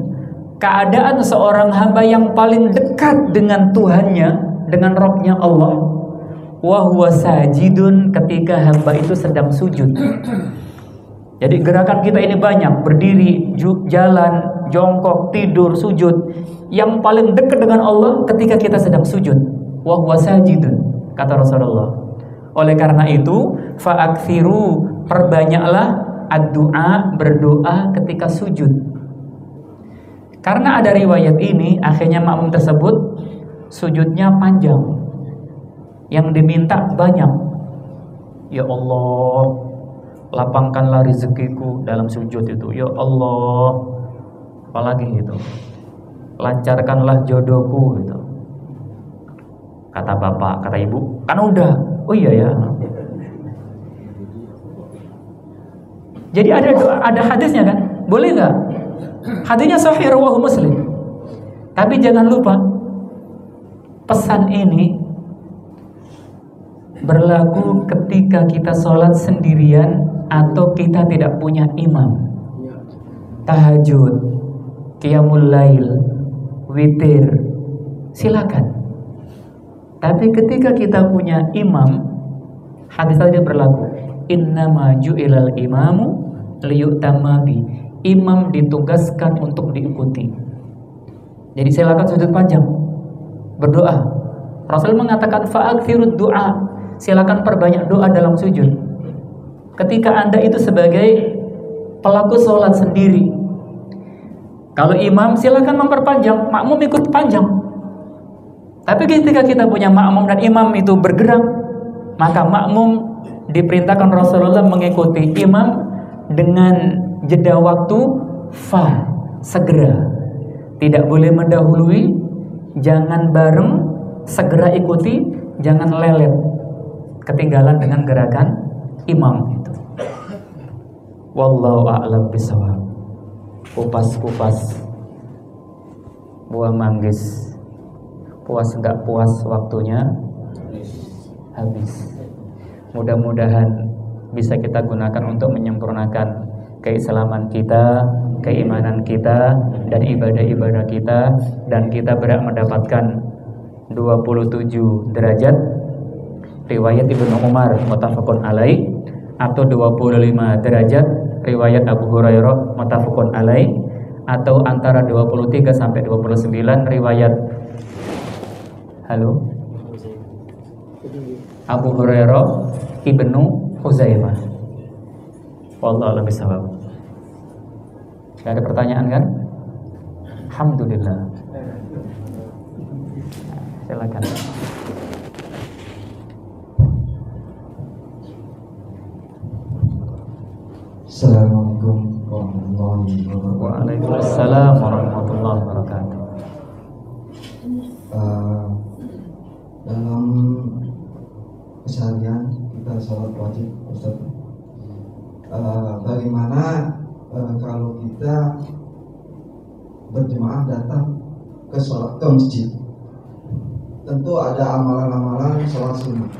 keadaan seorang hamba yang paling dekat dengan Tuhannya, dengan Rabbnya Allah, wa huwa sajidun, ketika hamba itu sedang sujud. Jadi gerakan kita ini banyak, berdiri, jalan, jongkok, tidur, sujud. Yang paling dekat dengan Allah ketika kita sedang sujud. Wa huwa sajidun, kata Rasulullah. Oleh karena itu, fa'akthiru, perbanyaklah ad-du'a, berdoa ketika sujud. Karena ada riwayat ini, akhirnya makmum tersebut sujudnya panjang. Yang diminta banyak. Ya Allah, lapangkanlah rezekiku dalam sujud itu. Ya Allah, apalagi itu, lancarkanlah jodohku gitu. Kata bapak, kata ibu, kan udah. Oh iya ya. Jadi ada hadisnya kan? Boleh nggak? Hadisnya sahih rawahu Muslim. Tapi jangan lupa, pesan ini berlaku ketika kita sholat sendirian atau kita tidak punya imam. Tahajud, qiyamul lail, witir, silakan. Tapi ketika kita punya imam, hadis tadi berlaku. Innama ju'ilal imamu liyu'tamma bi. Imam ditugaskan untuk diikuti. Jadi silakan sujud panjang, berdoa. Rasul mengatakan fa'akthirud du'a. Silakan perbanyak doa dalam sujud. Ketika Anda itu sebagai pelaku sholat sendiri, kalau imam silakan memperpanjang, makmum ikut panjang. Tapi ketika kita punya makmum dan imam itu bergerak, maka makmum diperintahkan Rasulullah mengikuti imam dengan jeda waktu segera. Tidak boleh mendahului, jangan bareng, segera ikuti, jangan lelet, ketinggalan dengan gerakan imam itu. Wallahu a'lam bishawab. Kupas-kupas buah manggis, puas enggak puas waktunya habis. Mudah-mudahan bisa kita gunakan untuk menyempurnakan keislaman kita, keimanan kita, dan ibadah-ibadah kita, dan kita berhak mendapatkan 27 derajat riwayat Ibnu Umar muttafaqun alaih, atau 25 derajat riwayat Abu Hurairah muttafaqun alaih, atau antara 23 sampai 29 riwayat Abu Hurairah Ibnu Huzaimah. Wallahu a'lam bishawab. Gak ada pertanyaan kan? Alhamdulillah. Silakan. Assalamualaikum warahmatullahi wabarakatuh. Waalaikumsalam warahmatullahi wabarakatuh. Dalam keseharian kita sholat wajib, Ustaz, bagaimana kalau kita berjemaah datang ke masjid? Tentu ada amalan-amalan sholat sunnah,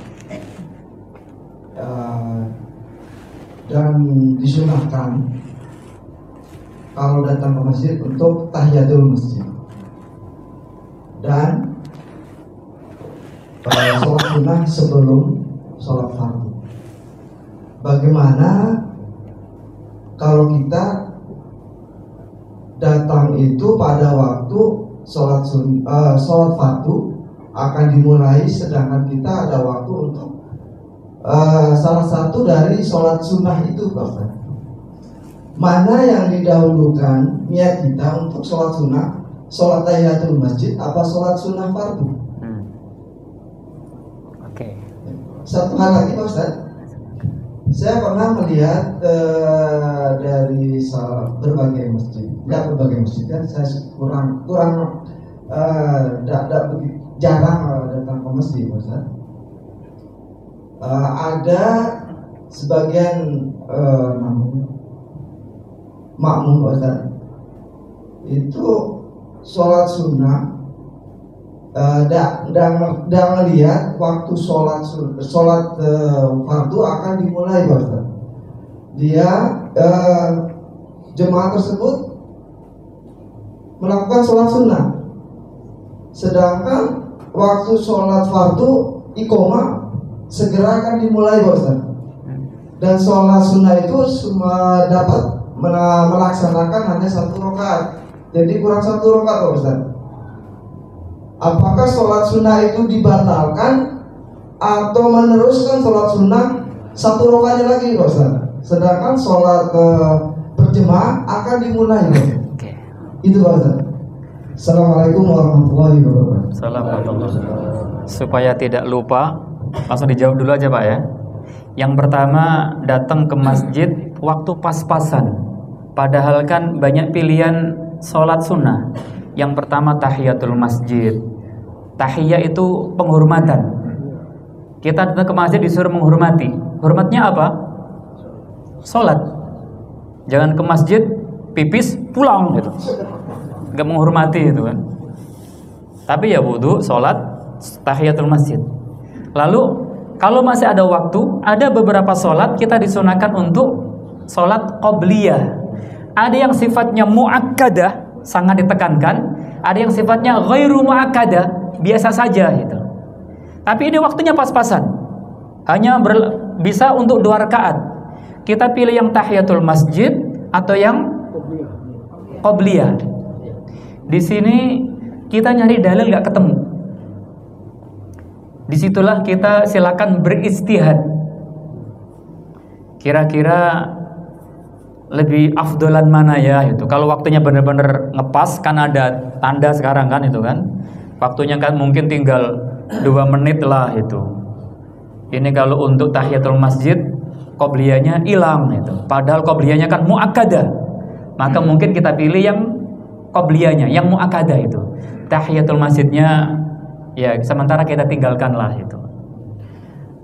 dan disunahkan kalau datang ke masjid untuk tahiyatul masjid dan sholat sunnah sebelum sholat fardu. Bagaimana kalau kita datang itu pada waktu sholat fardu akan dimulai, sedangkan kita ada waktu untuk salah satu dari sholat sunnah itu, Bapak. Mana yang didahulukan niat kita untuk sholat sunnah, sholat tahiyatul masjid, apa sholat sunnah fardu? Oke. Satu hal lagi, Pak Ustaz. Saya pernah melihat dari berbagai masjid, berbagai masjid kan, saya kurang jarang datang ke masjid, Pak Ustaz. Ada sebagian makmum, Pak Ustaz, itu sholat sunnah, dan melihat waktu sholat fardu akan dimulai, Pak Ustaz. Dia jemaah tersebut melakukan sholat sunnah, sedangkan waktu sholat fardu iqomah segera akan dimulai, Pak Ustaz. Dan sholat sunnah itu semua dapat melaksanakan hanya 1 rakaat. jadi kurang 1 rakaat Pak Ustaz. Apakah sholat sunnah itu dibatalkan atau meneruskan sholat sunnah 1 rakaatnya lagi Pak Ustaz? Sedangkan sholat berjemaah akan dimulai Pak. Itu Pak Ustaz. Assalamualaikum warahmatullahi wabarakatuh. Assalamualaikum. Supaya tidak lupa, langsung dijawab dulu aja Pak ya. Yang pertama, datang ke masjid waktu pas-pasan. Padahal kan banyak pilihan sholat sunnah. Yang pertama tahiyatul masjid. Tahiyah itu penghormatan. Kita datang ke masjid disuruh menghormati. Hormatnya apa? Sholat. Jangan ke masjid pipis pulang gitu. Gak menghormati itu kan. Tapi ya wudu, sholat, tahiyatul masjid. Lalu kalau masih ada waktu, ada beberapa sholat kita disunahkan untuk sholat qobliyah. Ada yang sifatnya mu'akkadah, sangat ditekankan. Ada yang sifatnya ghairu mu'akkadah, biasa saja gitu. Tapi ini waktunya pas-pasan. Hanya bisa untuk 2 rakaat. Kita pilih yang tahiyatul masjid atau yang qobliyah. Di sini kita nyari dalil gak ketemu. Disitulah kita silakan beristihad. Kira-kira lebih afdolan mana ya itu. Kalau waktunya benar-benar ngepas, kan ada tanda sekarang kan itu kan. Waktunya kan mungkin tinggal 2 menit lah itu. Ini kalau untuk tahiyatul masjid, qobliyahnya hilang itu. Padahal qobliyahnya kan mu'akkadah. Maka mungkin kita pilih yang qobliyahnya, yang mu'akkadah itu. Tahiyatul masjidnya ya sementara kita tinggalkanlah itu.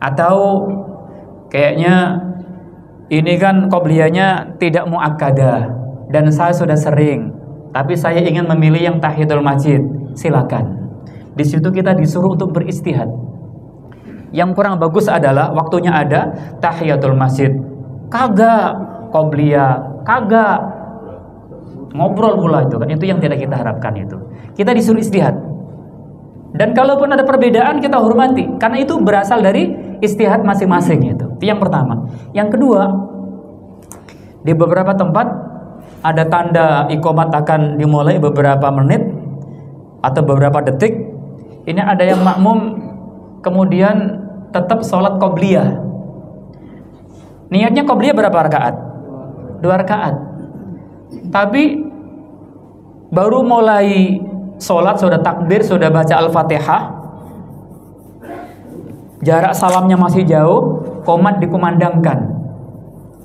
Atau kayaknya ini kan qobliyahnya tidak mu'akkadah dan saya sudah sering, tapi saya ingin memilih yang tahiyatul masjid. Silakan. Di situ kita disuruh untuk beristihad. Yang kurang bagus adalah waktunya ada tahiyatul masjid, kagak qobliyah, kagak ngobrol pula itu kan. Itu yang tidak kita harapkan itu. Kita disuruh istihad. Dan kalaupun ada perbedaan kita hormati, karena itu berasal dari istihad masing-masing itu. Itu yang pertama. Yang kedua, di beberapa tempat ada tanda iqamat akan dimulai beberapa menit atau beberapa detik. Ini ada yang makmum kemudian tetap sholat qobliyah. Niatnya qobliyah berapa rakaat? 2 rakaat. Tapi baru mulai sholat, sudah takbir, sudah baca Al-Fatihah, jarak salamnya masih jauh, qomat dikumandangkan.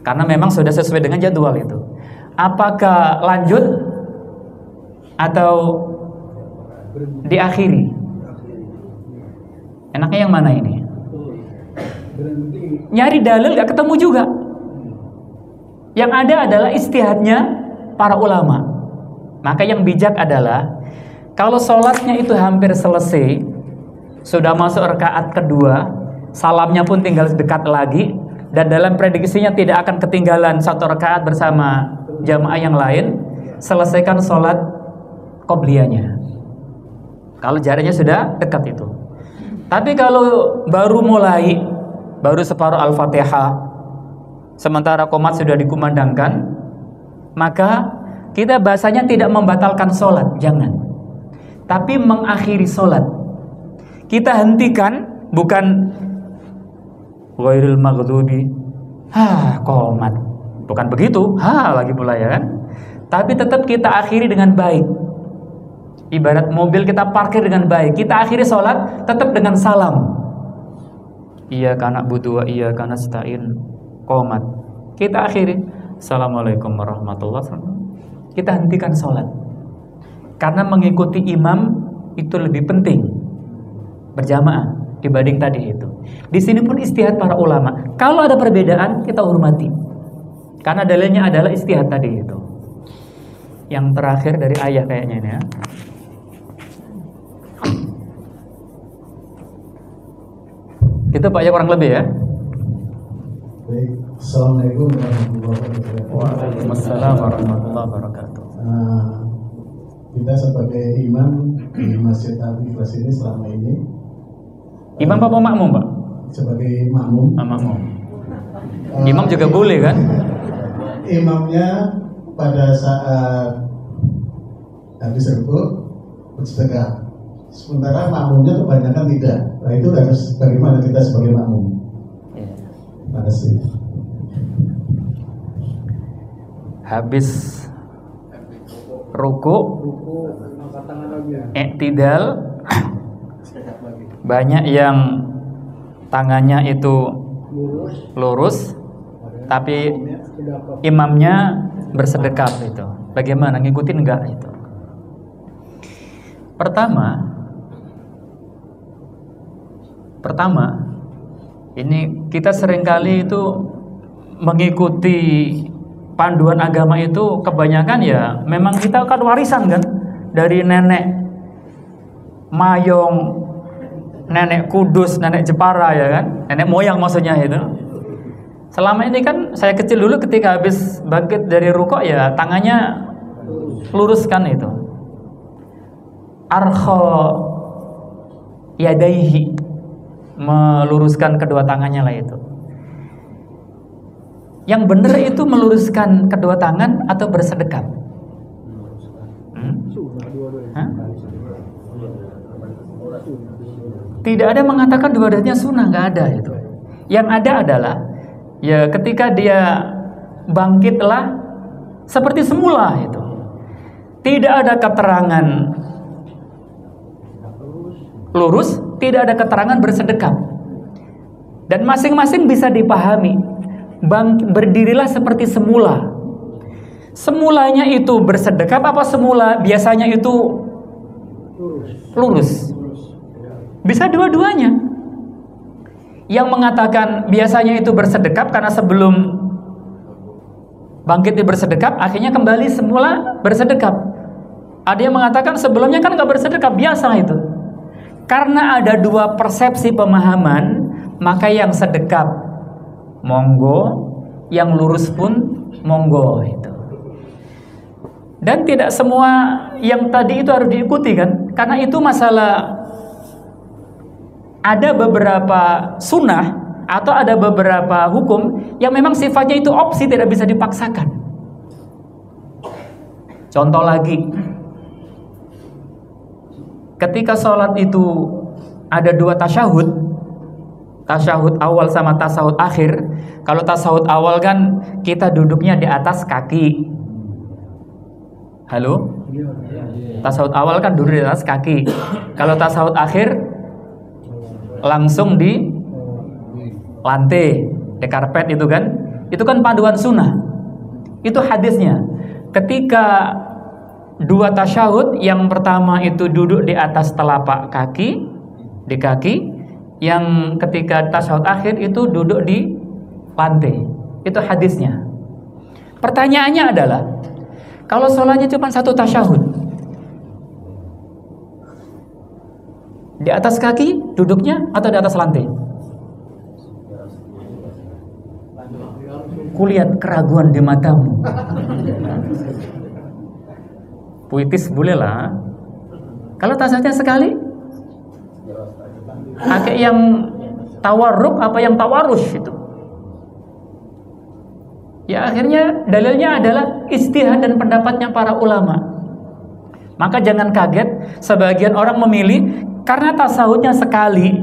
Karena memang sudah sesuai dengan jadwal itu. Apakah lanjut atau diakhiri? Enaknya yang mana ini? Nyari dalil gak ketemu juga. Yang ada adalah istihadnya para ulama. Maka yang bijak adalah kalau sholatnya itu hampir selesai, sudah masuk rakaat kedua, salamnya pun tinggal dekat lagi, dan dalam prediksinya tidak akan ketinggalan 1 rakaat bersama jamaah yang lain, selesaikan sholat qobliyahnya. Kalau jaraknya sudah dekat itu. Tapi kalau baru mulai, baru separuh Al-Fatihah, sementara qomat sudah dikumandangkan, maka kita bahasanya tidak membatalkan sholat, jangan. Tapi mengakhiri sholat. Kita hentikan, bukan ghairil maghdubi, qomat, bukan begitu, lagi pula ya kan. Tapi tetap kita akhiri dengan baik. Ibarat mobil kita parkir dengan baik, kita akhiri sholat tetap dengan salam. Iyyaka na'budu wa iyyaka nasta'in, qomat. Kita akhiri, assalamualaikum warahmatullahi wabarakatuh. Kita hentikan sholat. Karena mengikuti imam itu lebih penting berjamaah dibanding tadi itu. Di sini pun istihad para ulama. Kalau ada perbedaan kita hormati. Karena dalilnya adalah istihad tadi itu. Yang terakhir dari ayah kayaknya ini ya. Itu Pak ya kurang lebih ya. Baik, assalamualaikum warahmatullahi wabarakatuh. Waalaikumsalam warahmatullahi wabarakatuh. Kita sebagai imam di Masjid Al-Ikhlas ini selama ini, Imam apa makmum Pak? Sebagai makmum. Makmum. Imam juga boleh kan? Imamnya pada saat habis rukuk bersedekah. Sementara makmumnya kebanyakan tidak. Nah itu harus bagaimana kita sebagai makmum? Terima kasih. Habis rukuk, i'tidal, banyak yang tangannya itu lurus, tapi imamnya bersedekap itu. Bagaimana, ngikutin enggak itu? Pertama, ini kita seringkali itu mengikuti panduan agama itu kebanyakan ya memang kita akan warisan kan dari nenek Mayong, nenek Kudus, nenek Jepara ya kan, nenek moyang maksudnya itu. Selama ini kan saya kecil dulu ketika habis bangkit dari rukuk ya tangannya luruskan itu. Arkha yadaihi, meluruskan kedua tangannya lah itu. Yang benar itu meluruskan kedua tangan atau bersedekap? Tidak ada mengatakan dua-duanya sunnah, nggak ada itu. Yang ada adalah ya ketika dia bangkitlah seperti semula itu. Tidak ada keterangan lurus, tidak ada keterangan bersedekap. Dan masing-masing bisa dipahami. Berdirilah seperti semula. Semulanya itu bersedekap apa semula biasanya itu lurus? Bisa dua-duanya. Yang mengatakan biasanya itu bersedekap karena sebelum bangkit bersedekap, akhirnya kembali semula bersedekap. Ada yang mengatakan sebelumnya kan nggak bersedekap, biasa itu. Karena ada dua persepsi pemahaman, maka yang sedekap monggo, yang lurus pun monggo itu. Dan tidak semua yang tadi itu harus diikuti kan? Karena itu masalah. Ada beberapa sunnah atau ada beberapa hukum yang memang sifatnya itu opsi, tidak bisa dipaksakan. Contoh lagi, ketika sholat itu ada dua tasyahud, tasyahud awal sama tasyahud akhir. Kalau tasyahud awal kan kita duduknya di atas kaki. Halo? Tasyahud awal kan duduk di atas kaki. Kalau tasyahud akhir langsung di lantai, di karpet itu kan panduan sunnah. Itu hadisnya. Ketika dua tasyahud, yang pertama itu duduk di atas telapak kaki, di kaki. Yang ketika tasyahud akhir itu duduk di lantai. Itu hadisnya. Pertanyaannya adalah, kalau sholatnya cuma satu tasyahud, di atas kaki duduknya atau di atas lantai? Kulihat keraguan di matamu. Puitis bolehlah. Kalau tasyahudnya sekali, pakai yang tawarruk apa yang tawarus itu. Ya akhirnya dalilnya adalah ijtihad dan pendapatnya para ulama. Maka jangan kaget sebagian orang memilih karena tasawufnya sekali.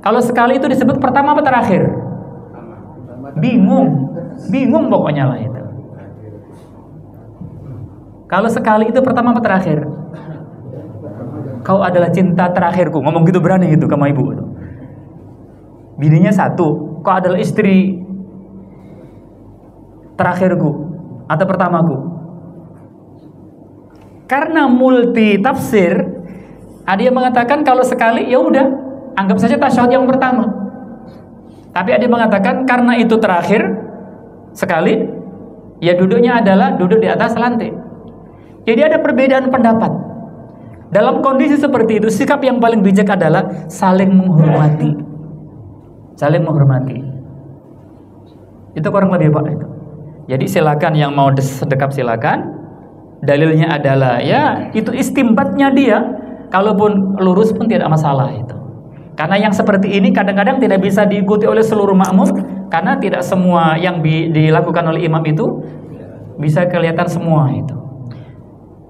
Kalau sekali itu disebut pertama apa terakhir? Bingung pokoknya lah itu. Kalau sekali itu pertama apa terakhir? Kau adalah cinta terakhirku, ngomong gitu berani gitu sama ibu. Bininya satu, kau adalah istri terakhirku atau pertamaku. Karena multi tafsir, ada yang mengatakan kalau sekali ya udah, anggap saja tasyahud yang pertama. Tapi ada yang mengatakan karena itu terakhir sekali, ya duduknya adalah duduk di atas lantai. Jadi ada perbedaan pendapat. Dalam kondisi seperti itu, sikap yang paling bijak adalah saling menghormati. Saling menghormati. Itu kurang lebih Pak itu. Jadi silakan yang mau sedekap silakan. Dalilnya adalah ya itu istimbatnya dia. Kalaupun lurus pun tidak masalah itu. Karena yang seperti ini kadang-kadang tidak bisa diikuti oleh seluruh makmum, karena tidak semua yang dilakukan oleh imam itu bisa kelihatan semua itu.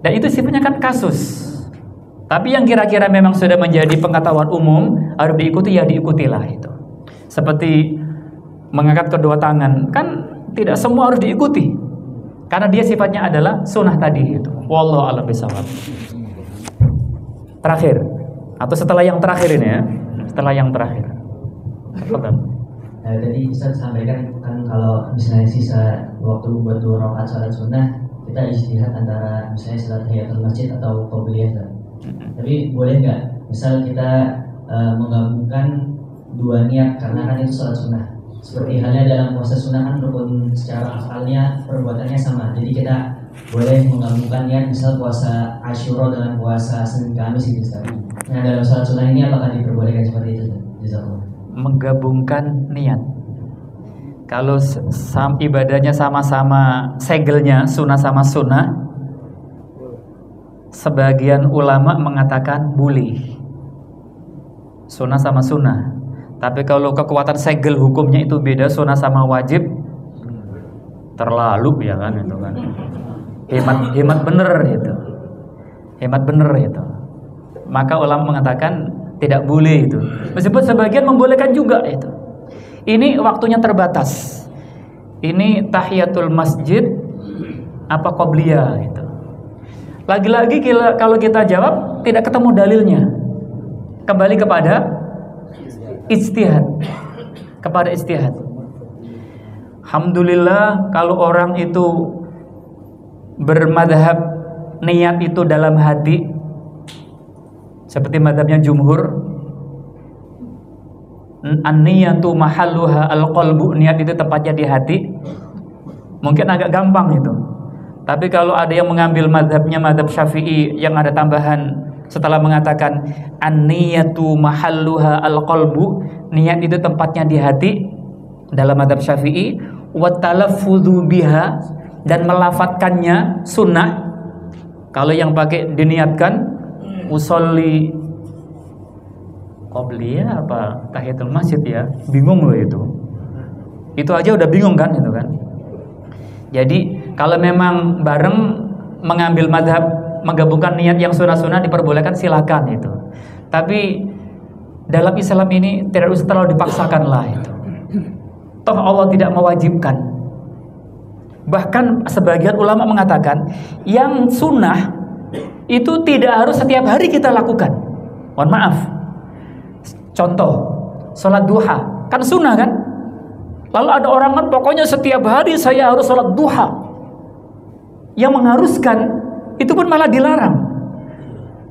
Dan itu sifatnya kan kasus. Tapi yang kira-kira memang sudah menjadi pengetahuan umum harus diikuti, ya diikutilah itu. Seperti mengangkat kedua tangan, kan tidak semua harus diikuti. Karena dia sifatnya adalah sunnah tadi itu. Wallahu a'lam bishawab. Terakhir atau setelah yang terakhir ini ya. Setelah yang terakhir. Tadi Ustaz sampaikan kan kalau misalnya sisa waktu buat 2 rakaat salat sunnah, kita ijtihad antara misalnya salat tahiyatul masjid atau qabliyah. Tapi boleh nggak misal kita menggabungkan 2 niat karena kan itu salat sunnah. Seperti halnya dalam puasa sunnah kan rukun secara asalnya perbuatannya sama. Jadi kita boleh menggabungkan niat misal puasa Asyura dengan puasa Senin Kamis gitu Ustaz. Nah dalam salat sunnah ini apakah diperbolehkan seperti itu? Jazakallah. Menggabungkan niat. Kalau ibadahnya sama-sama segelnya sunnah sama sunnah, sebagian ulama mengatakan boleh sunnah sama sunnah. Tapi kalau kekuatan segel hukumnya itu beda, sunnah sama wajib, terlalu ya kan itu kan. Hemat bener itu. Hemat bener itu. Maka ulama mengatakan tidak boleh itu. Meskipun sebagian membolehkan juga itu. Ini waktunya terbatas. Ini tahiyatul masjid apa qabliyah itu. Lagi-lagi kalau kita jawab tidak ketemu dalilnya. Kembali kepada ijtihad. Kepada ijtihad. Alhamdulillah kalau orang itu bermadhab niat itu dalam hati, seperti madhabnya jumhur, an-niyatu mahalluha al-qalbu, niat itu tempatnya di hati, mungkin agak gampang itu. Tapi kalau ada yang mengambil madhabnya madhab Syafi'i yang ada tambahan setelah mengatakan an-niyatu mahalluha al-qalbu, niat itu tempatnya di hati dalam madhab Syafi'i, wa talaffudzu biha, dan melafatkannya sunnah. Kalau yang pakai diniatkan usolli qabliyah apa tahiyatul masjid ya, bingung loh itu. Itu aja udah bingung kan itu kan. Jadi kalau memang bareng mengambil madhab, menggabungkan niat yang sunnah-sunnah diperbolehkan, silakan itu. Tapi dalam Islam ini tidak usah terlalu dipaksakan lah itu. Toh Allah tidak mewajibkan. Bahkan sebagian ulama mengatakan yang sunnah itu tidak harus setiap hari kita lakukan. Mohon maaf. Contoh, sholat duha kan sunnah kan? Lalu ada orang kan pokoknya setiap hari saya harus sholat duha. Yang mengharuskan itu pun malah dilarang.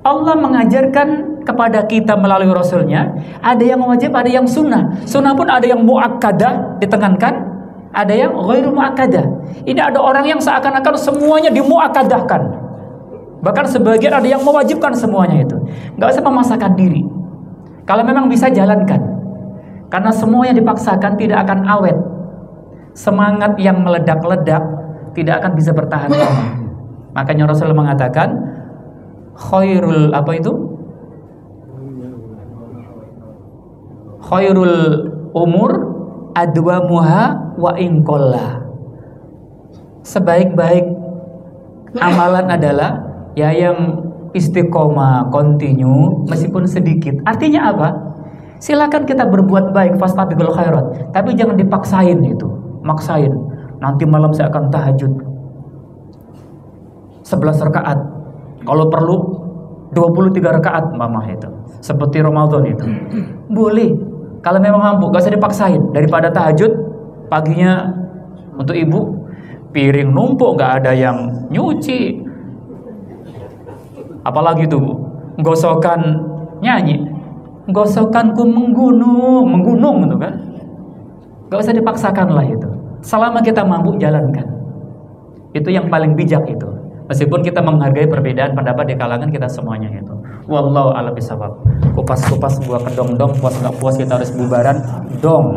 Allah mengajarkan kepada kita melalui Rasulnya, ada yang wajib, ada yang sunnah. Sunnah pun ada yang muakkadah ditekankan, ada yang ghairu muakkadah. Ini ada orang yang seakan-akan semuanya dimuakkadahkan. Bahkan sebagian ada yang mewajibkan semuanya itu. Nggak usah memaksakan diri. Kalau memang bisa jalankan. Karena semua yang dipaksakan tidak akan awet. Semangat yang meledak-ledak tidak akan bisa bertahan lama. Makanya Rasul mengatakan khairul apa itu? Khairul umur adwamuha wa in qalla. Sebaik-baik amalan adalah ya yang istiqomah, continue meskipun sedikit. Artinya apa? Silakan kita berbuat baik, fastabiqul khairat, tapi jangan dipaksain itu. Maksain. Nanti malam saya akan tahajud 11 rakaat. Kalau perlu 23 rakaat mama itu. Seperti Ramadan itu. Boleh. Kalau memang mampu, gak usah dipaksain. Daripada tahajud paginya untuk ibu, piring numpuk gak ada yang nyuci. Apalagi tuh gosokan nyanyi, gosokanku menggunung gitu kan. Gak usah dipaksakan lah itu. Selama kita mampu jalankan. Itu yang paling bijak itu. Meskipun kita menghargai perbedaan pendapat di kalangan kita semuanya itu. Wallahu a'lam bishawab. Kupas-kupas buah kedong-dong, puas nggak puas kita harus bubaran dong.